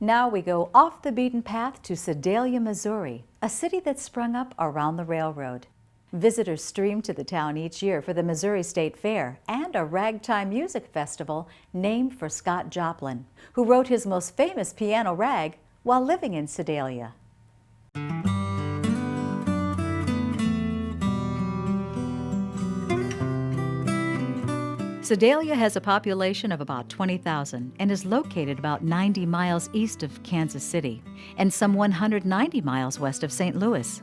Now we go off the beaten path to Sedalia, Missouri, a city that sprung up around the railroad. Visitors stream to the town each year for the Missouri State Fair and a ragtime music festival named for Scott Joplin, who wrote his most famous piano rag while living in Sedalia. Sedalia has a population of about 20,000 and is located about 90 miles east of Kansas City and some 190 miles west of St. Louis.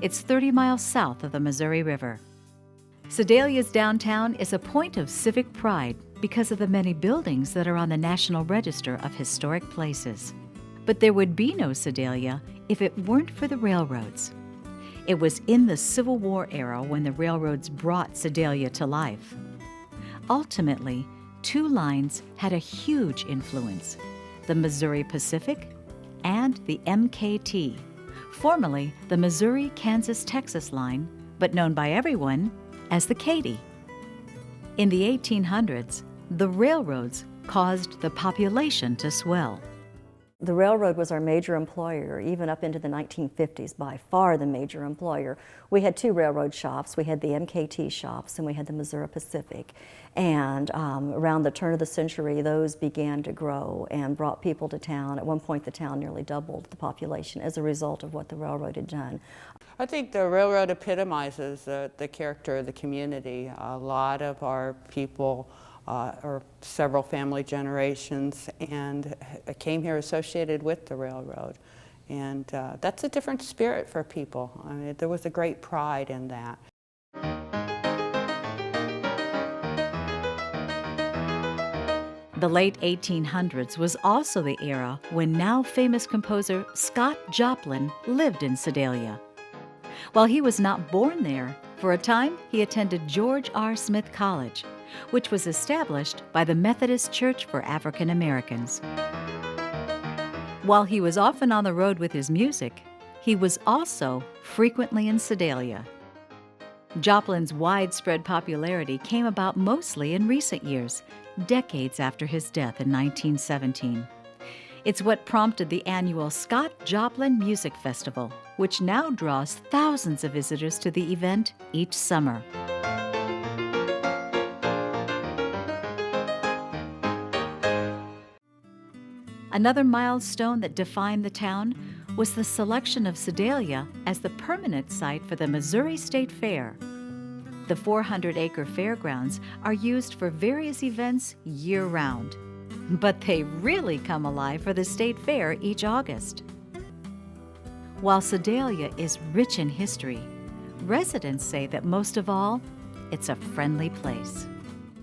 It's 30 miles south of the Missouri River. Sedalia's downtown is a point of civic pride because of the many buildings that are on the National Register of Historic Places. But there would be no Sedalia if it weren't for the railroads. It was in the Civil War era when the railroads brought Sedalia to life. Ultimately, two lines had a huge influence: the Missouri Pacific and the MKT, formerly the Missouri-Kansas-Texas line, but known by everyone as the Katy. In the 1800s, the railroads caused the population to swell. The railroad was our major employer, even up into the 1950s, by far the major employer. We had two railroad shops. We had the MKT shops and we had the Missouri Pacific. And around the turn of the century, those began to grow and brought people to town. At one point, the town nearly doubled the population as a result of what the railroad had done. I think the railroad epitomizes the character of the community. A lot of our people or several family generations, and came here associated with the railroad. And that's a different spirit for people. I mean, there was a great pride in that. The late 1800s was also the era when now famous composer Scott Joplin lived in Sedalia. While he was not born there, for a time he attended George R. Smith College, which was established by the Methodist Church for African Americans. While he was often on the road with his music, he was also frequently in Sedalia. Joplin's widespread popularity came about mostly in recent years, decades after his death in 1917. It's what prompted the annual Scott Joplin Music Festival, which now draws thousands of visitors to the event each summer. Another milestone that defined the town was the selection of Sedalia as the permanent site for the Missouri State Fair. The 400-acre fairgrounds are used for various events year-round, but they really come alive for the State Fair each August. While Sedalia is rich in history, residents say that most of all, it's a friendly place.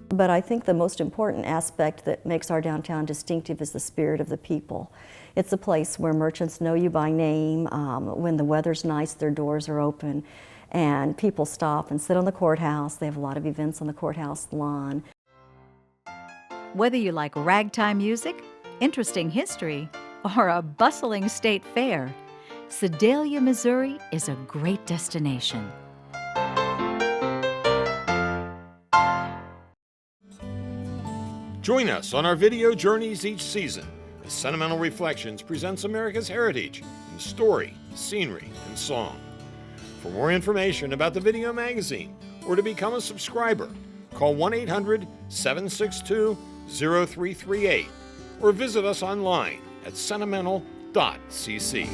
But I think the most important aspect that makes our downtown distinctive is the spirit of the people. It's a place where merchants know you by name. When the weather's nice, their doors are open, and people stop and sit on the courthouse. They have a lot of events on the courthouse lawn. Whether you like ragtime music, interesting history, or a bustling state fair, Sedalia, Missouri is a great destination. Join us on our video journeys each season as Sentimental Reflections presents America's heritage in story, scenery, and song. For more information about the video magazine or to become a subscriber, call 1-800-762-0338 or visit us online at sentimental.cc.